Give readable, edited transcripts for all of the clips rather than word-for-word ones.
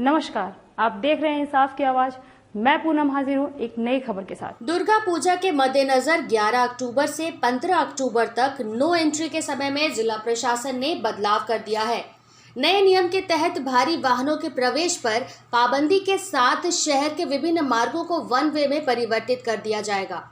नमस्कार, आप देख रहे हैं इंसाफ की आवाज। मैं पूनम हाजिर हूँ एक नई खबर के साथ। दुर्गा पूजा के मद्देनजर 11 अक्टूबर से 15 अक्टूबर तक नो एंट्री के समय में जिला प्रशासन ने बदलाव कर दिया है। नए नियम के तहत भारी वाहनों के प्रवेश पर पाबंदी के साथ शहर के विभिन्न मार्गों को वन वे में परिवर्तित कर दिया जाएगा।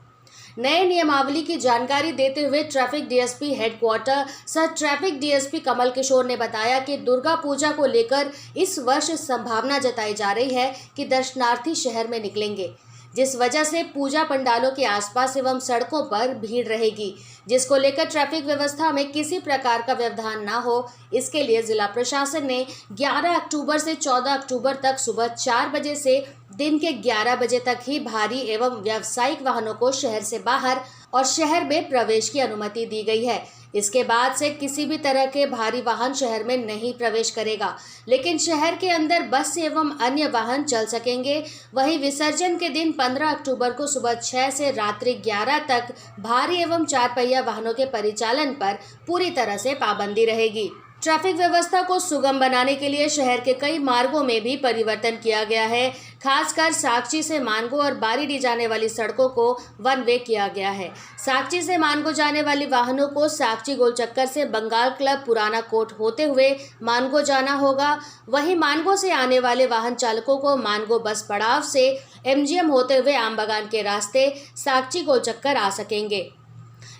नए नियमावली की जानकारी देते हुए ट्रैफिक डीएसपी हेडक्वार्टर सह ट्रैफिक डीएसपी कमल किशोर ने बताया कि दुर्गा पूजा को लेकर इस वर्ष संभावना जताई जा रही है कि दर्शनार्थी शहर में निकलेंगे, जिस वजह से पूजा पंडालों के आसपास एवं सड़कों पर भीड़ रहेगी, जिसको लेकर ट्रैफिक व्यवस्था में किसी प्रकार का व्यवधान न हो। इसके लिए जिला प्रशासन ने 11 अक्टूबर से 14 अक्टूबर तक सुबह 4 बजे से दिन के 11 बजे तक ही भारी एवं व्यावसायिक वाहनों को शहर से बाहर और शहर में प्रवेश की अनुमति दी गई है। इसके बाद से किसी भी तरह के भारी वाहन शहर में नहीं प्रवेश करेगा, लेकिन शहर के अंदर बस एवं अन्य वाहन चल सकेंगे। वहीं विसर्जन के दिन 15 अक्टूबर को सुबह 6 से रात्रि 11 तक भारी एवं 4 पहिया वाहनों के परिचालन पर पूरी तरह से पाबंदी रहेगी। ट्रैफिक व्यवस्था को सुगम बनाने के लिए शहर के कई मार्गों में भी परिवर्तन किया गया है। खासकर साकची से मानगो और बारीडीह जाने वाली सड़कों को वन वे किया गया है। साकची से मानगो जाने वाली वाहनों को साकची गोल चक्कर से बंगाल क्लब पुराना कोट होते हुए मानगो जाना होगा। वहीं मानगो से आने वाले वाहन चालकों को मानगो बस पड़ाव से एमजीएम होते हुए आम बागान के रास्ते साकची गोल चक्कर आ सकेंगे।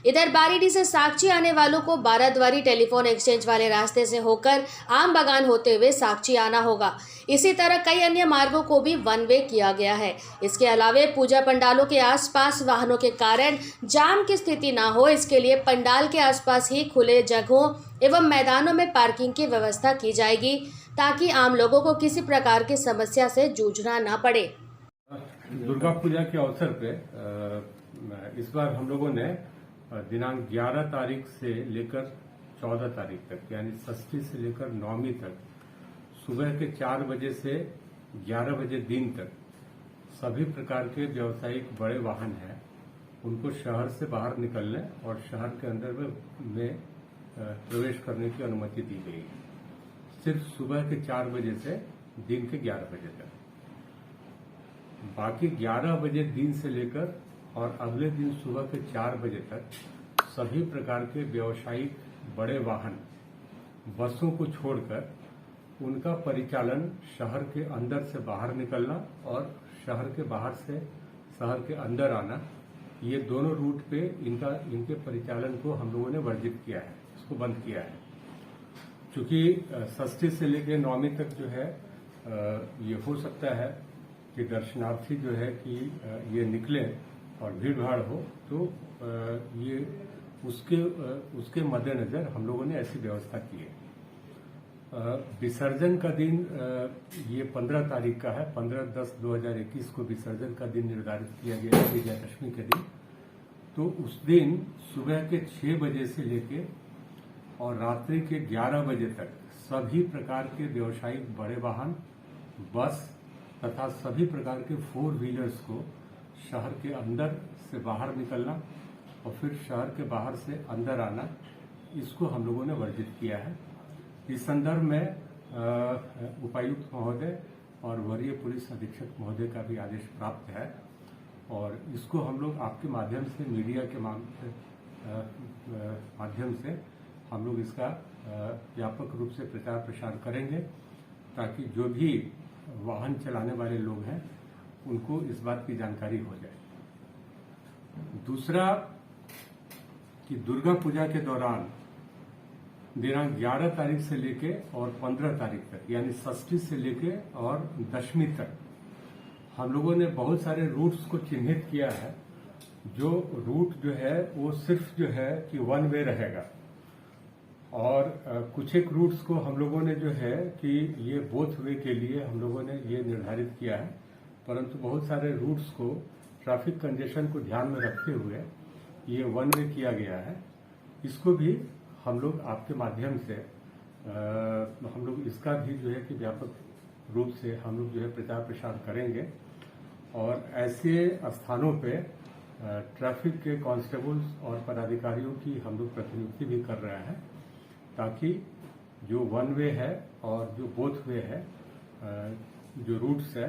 इधर बारीडीह से साकची आने वालों को बाराद्वारी टेलीफोन एक्सचेंज वाले रास्ते से होकर आम बागान होते हुए साकची आना होगा। इसी तरह कई अन्य मार्गों को भी वन वे किया गया है। इसके अलावा पूजा पंडालों के आसपास वाहनों के कारण जाम की स्थिति न हो, इसके लिए पंडाल के आसपास ही खुले जगहों एवं मैदानों में पार्किंग की व्यवस्था की जाएगी, ताकि आम लोगों को किसी प्रकार की समस्या से जूझना न पड़े। दुर्गा पूजा के अवसर पे इस बार हम लोगों ने दिनांक 11 तारीख से लेकर 14 तारीख तक, यानी षष्ठी से लेकर नवमी तक सुबह के 4 बजे से 11 बजे दिन तक सभी प्रकार के व्यावसायिक बड़े वाहन हैं, उनको शहर से बाहर निकलने और शहर के अंदर में प्रवेश करने की अनुमति दी गई है। सिर्फ सुबह के 4 बजे से दिन के 11 बजे तक। बाकी 11 बजे दिन से लेकर और अगले दिन सुबह के 4 बजे तक सभी प्रकार के व्यावसायिक बड़े वाहन बसों को छोड़कर उनका परिचालन शहर के अंदर से बाहर निकलना और शहर के बाहर से शहर के अंदर आना, ये दोनों रूट पे इनके परिचालन को हम लोगों ने वर्जित किया है, इसको बंद किया है। चूंकि षष्ठी से लेकर नवमी तक जो है ये हो सकता है कि दर्शनार्थी जो है कि ये निकले और भीड़ भाड़ हो, तो ये उसके मद्देनजर हम लोगों ने ऐसी व्यवस्था की है। विसर्जन का दिन ये 15 तारीख का है। 15/10/2021 को विसर्जन का दिन निर्धारित किया गया है, विजयादशमी के दिन। तो उस दिन सुबह के 6 बजे से लेके और रात्रि के 11 बजे तक सभी प्रकार के व्यावसायिक बड़े वाहन, बस तथा सभी प्रकार के 4 व्हीलर्स को शहर के अंदर से बाहर निकलना और फिर शहर के बाहर से अंदर आना, इसको हम लोगों ने वर्जित किया है। इस संदर्भ में उपायुक्त महोदय और वरीय पुलिस अधीक्षक महोदय का भी आदेश प्राप्त है और इसको हम लोग आपके माध्यम से, मीडिया के माध्यम से हम लोग इसका व्यापक रूप से प्रचार प्रसार करेंगे, ताकि जो भी वाहन चलाने वाले लोग हैं उनको इस बात की जानकारी हो जाए। दूसरा कि दुर्गा पूजा के दौरान दिनांक 11 तारीख से लेके और 15 तारीख तक, यानी षष्ठी से लेके और दशमी तक हम लोगों ने बहुत सारे रूट्स को चिन्हित किया है। जो रूट जो है वो सिर्फ जो है कि वन वे रहेगा और कुछ एक रूट्स को हम लोगों ने जो है कि ये बोथ वे के लिए हम लोगों ने ये निर्धारित किया है, परंतु बहुत सारे रूट्स को ट्रैफिक कंजेशन को ध्यान में रखते हुए ये वन वे किया गया है। इसको भी हम लोग आपके माध्यम से हम लोग इसका भी जो है कि व्यापक रूप से हम लोग जो है प्रचार प्रसार करेंगे और ऐसे स्थानों पे ट्रैफिक के कांस्टेबल्स और पदाधिकारियों की हम लोग प्रतिनियुक्ति भी कर रहे हैं, ताकि जो वन वे है और जो बोथ वे है जो रूट्स है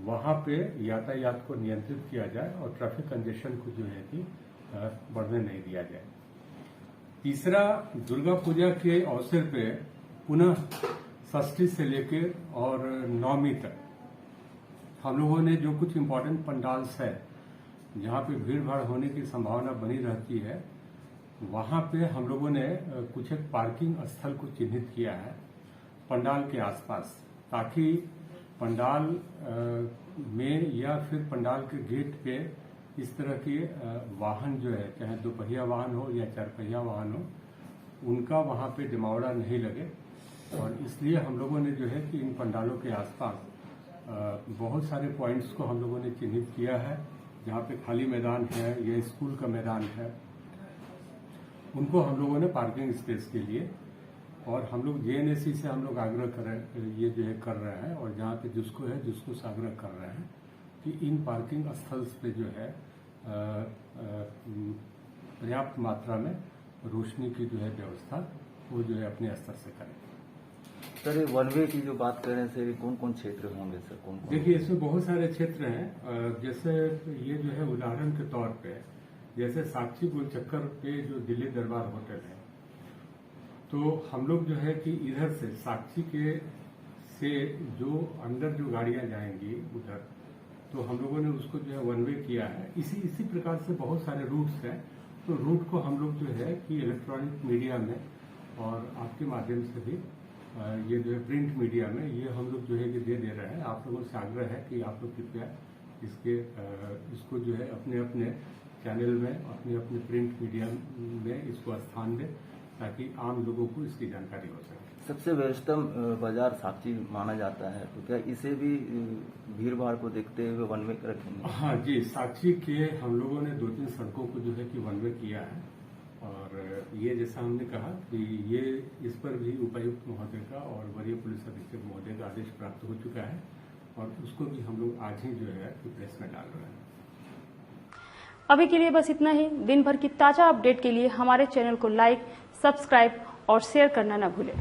वहां पे यातायात को नियंत्रित किया जाए और ट्रैफिक कंजेशन को जो है कि बढ़ने नहीं दिया जाए। तीसरा, दुर्गा पूजा के अवसर पे पुनः षष्ठी से लेकर और नवमी तक हम लोगों ने जो कुछ इम्पोर्टेंट पंडाल्स है जहां पे भीड़ भाड़ होने की संभावना बनी रहती है वहां पे हम लोगों ने कुछ एक पार्किंग स्थल को चिन्हित किया है पंडाल के आसपास, ताकि पंडाल में या फिर पंडाल के गेट पे इस तरह के वाहन जो है, चाहे दोपहिया वाहन हो या चार पहिया वाहन हो, उनका वहां पे जमावड़ा नहीं लगे। और इसलिए हम लोगों ने जो है कि इन पंडालों के आसपास बहुत सारे पॉइंट्स को हम लोगों ने चिन्हित किया है जहाँ पे खाली मैदान है या स्कूल का मैदान है, उनको हम लोगों ने पार्किंग स्पेस के लिए, और हम लोग जेएनएससी से हम लोग आग्रह कर रहे हैं और जहाँ पे जिसको से आग्रह कर रहे हैं कि इन पार्किंग स्थल पे जो है पर्याप्त मात्रा में रोशनी की जो है व्यवस्था वो जो है अपने स्तर से करें। सर, वन वे की जो बात कर रहे हैं सर, कौन कौन क्षेत्र होंगे सर? कौन? देखिए, इसमें बहुत सारे क्षेत्र हैं। जैसे ये जो है उदाहरण के तौर पे, जैसे साक्षी गोलचक्कर पे जो दिल्ली दरबार होटल है, तो हम लोग जो है कि इधर से साक्षी के से जो अंदर जो गाड़ियां जाएंगी उधर, तो हम लोगों ने उसको जो है वन वे किया है। इसी प्रकार से बहुत सारे रूट्स हैं, तो रूट को हम लोग जो है कि इलेक्ट्रॉनिक मीडिया में और आपके माध्यम से भी ये जो है प्रिंट मीडिया में ये हम लोग जो है कि दे रहे हैं। आप लोगों से आग्रह है कि आप लोग कृपया इसको जो है अपने अपने चैनल में, अपने अपने प्रिंट मीडिया में इसको स्थान दें ताकि आम लोगों को इसकी जानकारी हो सके। सबसे व्यस्तम बाजार साक्षी माना जाता है, तो क्या इसे भी भीड़ भाड़ को देखते हुए वन वे रखेंगे? हाँ जी, साक्षी के हम लोगों ने 2-3 सड़कों को जो है कि वन वे किया है, और ये जैसा हमने कहा कि ये इस पर भी उपायुक्त महोदय का और वरीय पुलिस अधीक्षक महोदय का आदेश प्राप्त हो चुका है, और उसको भी हम लोग आज ही जो है कि प्रेस में डाल रहे हैं। अभी के लिए बस इतना ही। दिन भर की ताजा अपडेट के लिए हमारे चैनल को लाइक, सब्सक्राइब और शेयर करना न भूलें।